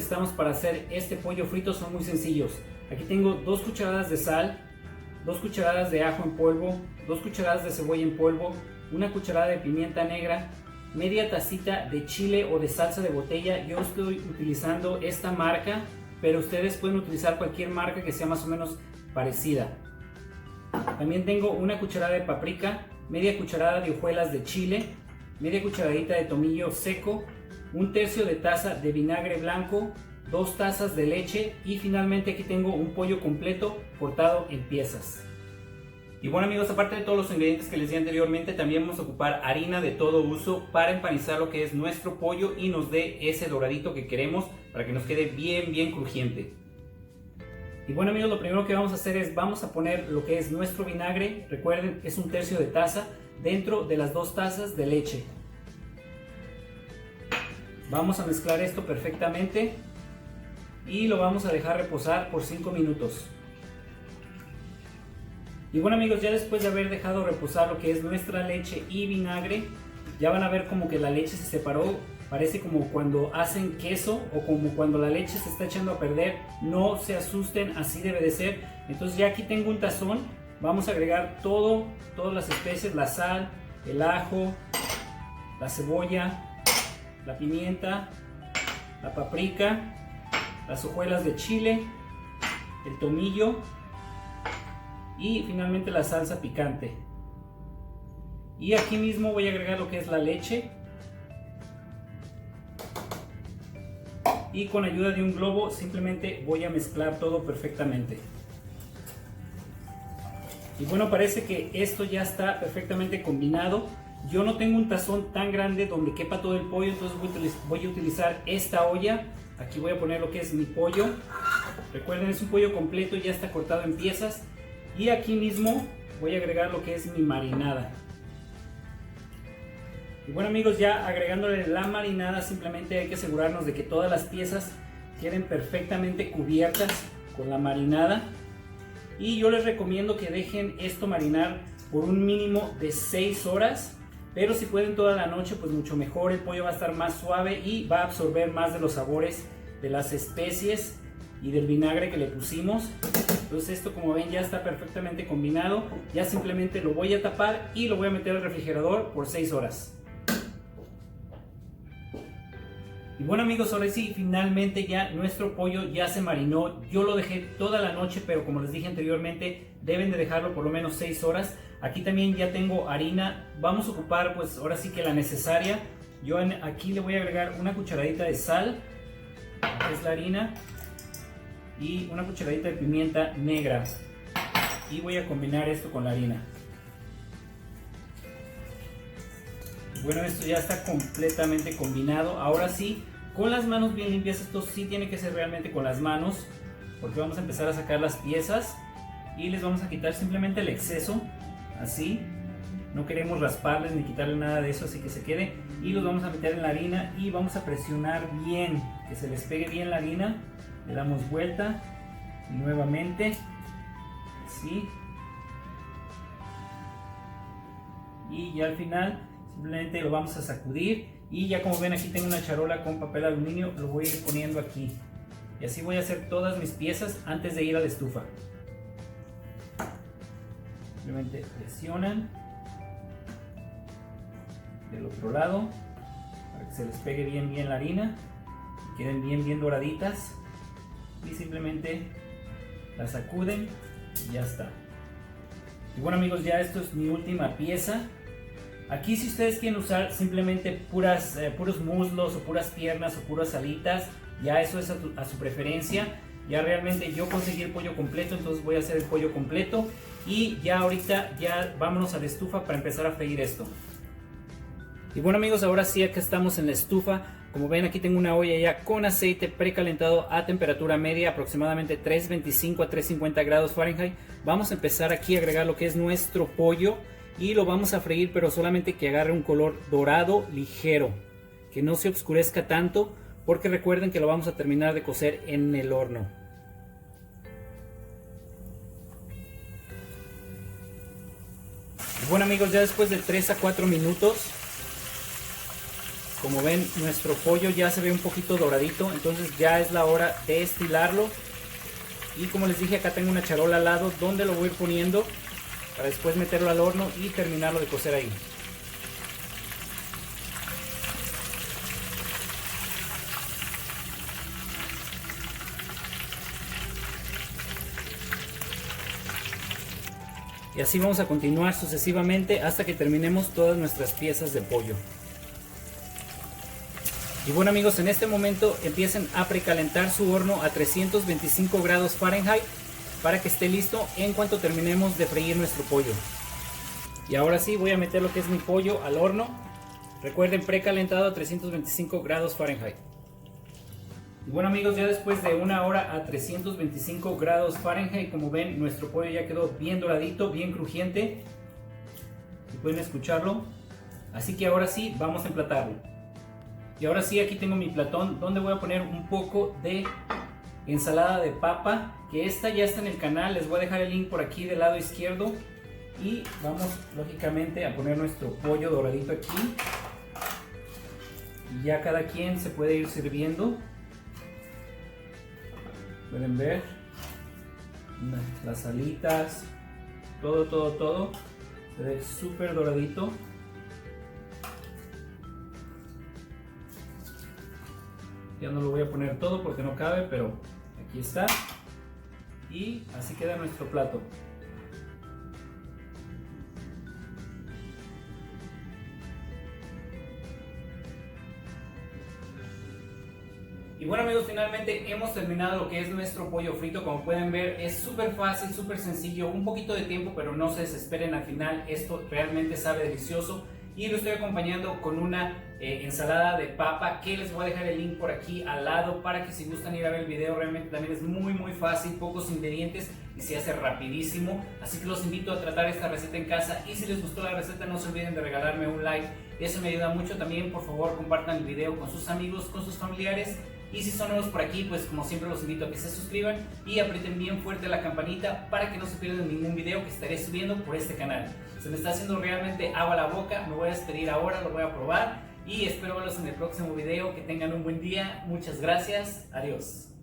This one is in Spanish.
necesitamos para hacer este pollo frito son muy sencillos. Aquí tengo 2 cucharadas de sal, 2 cucharadas de ajo en polvo, 2 cucharadas de cebolla en polvo, 1 cucharada de pimienta negra, media tacita de chile o de salsa de botella. Yo estoy utilizando esta marca, pero ustedes pueden utilizar cualquier marca que sea más o menos parecida. También tengo 1 cucharada de paprika, media cucharada de hojuelas de chile, media cucharadita de tomillo seco, 1/3 de taza de vinagre blanco, 2 tazas de leche y finalmente aquí tengo un pollo completo cortado en piezas. Y bueno amigos, aparte de todos los ingredientes que les di anteriormente, también vamos a ocupar harina de todo uso para empanizar lo que es nuestro pollo y nos dé ese doradito que queremos para que nos quede bien crujiente. Y bueno amigos, lo primero que vamos a hacer es vamos a poner lo que es nuestro vinagre. Recuerden, es 1/3 de taza dentro de las 2 tazas de leche. Vamos a mezclar esto perfectamente y lo vamos a dejar reposar por 5 minutos. Y bueno amigos, ya después de haber dejado reposar lo que es nuestra leche y vinagre, ya van a ver como que la leche se separó. Parece como cuando hacen queso o como cuando la leche se está echando a perder. No se asusten, así debe de ser. Entonces ya aquí tengo un tazón. Vamos a agregar todas las especies, la sal, el ajo, la cebolla, la pimienta, la paprika, las hojuelas de chile, el tomillo y finalmente la salsa picante. Y aquí mismo voy a agregar lo que es la leche y con ayuda de un globo simplemente voy a mezclar todo perfectamente. Y bueno, parece que esto ya está perfectamente combinado. Yo no tengo un tazón tan grande donde quepa todo el pollo, entonces voy a utilizar esta olla. Aquí voy a poner lo que es mi pollo. Recuerden, es un pollo completo, ya está cortado en piezas. Y aquí mismo voy a agregar lo que es mi marinada. Y bueno amigos, ya agregándole la marinada, simplemente hay que asegurarnos de que todas las piezas queden perfectamente cubiertas con la marinada. Y yo les recomiendo que dejen esto marinar por un mínimo de 6 horas. Pero si pueden toda la noche, pues mucho mejor. El pollo va a estar más suave y va a absorber más de los sabores de las especies y del vinagre que le pusimos. Entonces esto, como ven, ya está perfectamente combinado. Ya simplemente lo voy a tapar y lo voy a meter al refrigerador por 6 horas. Y bueno amigos, ahora sí, finalmente ya nuestro pollo ya se marinó. Yo lo dejé toda la noche, pero como les dije anteriormente, deben de dejarlo por lo menos 6 horas. Aquí también ya tengo harina. Vamos a ocupar pues ahora sí que la necesaria. Yo aquí le voy a agregar 1 cucharadita de sal, que es la harina, y 1 cucharadita de pimienta negra. Y voy a combinar esto con la harina. Bueno, esto ya está completamente combinado. Ahora sí, con las manos bien limpias. Esto sí tiene que ser realmente con las manos, porque vamos a empezar a sacar las piezas y les vamos a quitar simplemente el exceso, así. No queremos rasparles ni quitarle nada de eso, así que se quede. Y los vamos a meter en la harina y vamos a presionar bien, que se les pegue bien la harina. Le damos vuelta y nuevamente, así. Y ya al final simplemente lo vamos a sacudir y ya como ven aquí tengo una charola con papel aluminio, lo voy a ir poniendo aquí. Y así voy a hacer todas mis piezas antes de ir a la estufa. Simplemente presionan del otro lado para que se les pegue bien la harina, queden bien doraditas y simplemente la sacuden y ya está. Y bueno amigos, ya esto es mi última pieza. Aquí si ustedes quieren usar simplemente puros muslos o puras piernas o puras alitas, ya eso es a su preferencia. Ya realmente yo conseguí el pollo completo, entonces voy a hacer el pollo completo. Y ya ahorita ya vámonos a la estufa para empezar a freír esto. Y bueno amigos, ahora sí acá estamos en la estufa. Como ven, aquí tengo una olla ya con aceite precalentado a temperatura media, aproximadamente 325 a 350 grados Fahrenheit. Vamos a empezar aquí a agregar lo que es nuestro pollo y lo vamos a freír, pero solamente que agarre un color dorado ligero, que no se oscurezca tanto, porque recuerden que lo vamos a terminar de cocer en el horno. Y bueno amigos, ya después de 3 a 4 minutos Como ven, nuestro pollo ya se ve un poquito doradito, entonces ya es la hora de estilarlo. Y como les dije, acá tengo una charola al lado donde lo voy a ir poniendo para después meterlo al horno y terminarlo de cocer ahí. Y así vamos a continuar sucesivamente hasta que terminemos todas nuestras piezas de pollo. Y bueno amigos, en este momento empiecen a precalentar su horno a 325 grados Fahrenheit para que esté listo en cuanto terminemos de freír nuestro pollo. Y ahora sí voy a meter lo que es mi pollo al horno. Recuerden, precalentado a 325 grados Fahrenheit. Y bueno amigos, ya después de una hora a 325 grados Fahrenheit, como ven, nuestro pollo ya quedó bien doradito, bien crujiente. Y pueden escucharlo. Así que ahora sí, vamos a emplatarlo. Y ahora sí, aquí tengo mi platón donde voy a poner un poco de ensalada de papa, que esta ya está en el canal. Les voy a dejar el link por aquí del lado izquierdo. Y vamos lógicamente a poner nuestro pollo doradito aquí. Y ya cada quien se puede ir sirviendo. Pueden ver las alitas, todo se ve súper doradito. Ya no lo voy a poner todo porque no cabe, pero aquí está. Y así queda nuestro plato. Y bueno amigos, finalmente hemos terminado lo que es nuestro pollo frito. Como pueden ver, es súper fácil, súper sencillo, un poquito de tiempo, pero no se desesperen al final. Esto realmente sabe delicioso. Y lo estoy acompañando con una ensalada de papa, que les voy a dejar el link por aquí al lado para que si gustan ir a ver el video. Realmente también es muy fácil, pocos ingredientes y se hace rapidísimo. Así que los invito a tratar esta receta en casa, y si les gustó la receta no se olviden de regalarme un like, eso me ayuda mucho. También por favor compartan el video con sus amigos, con sus familiares. Y si son nuevos por aquí, pues como siempre los invito a que se suscriban y aprieten bien fuerte la campanita para que no se pierdan ningún video que estaré subiendo por este canal. Se me está haciendo realmente agua la boca, me voy a despedir ahora, lo voy a probar y espero verlos en el próximo video. Que tengan un buen día, muchas gracias, adiós.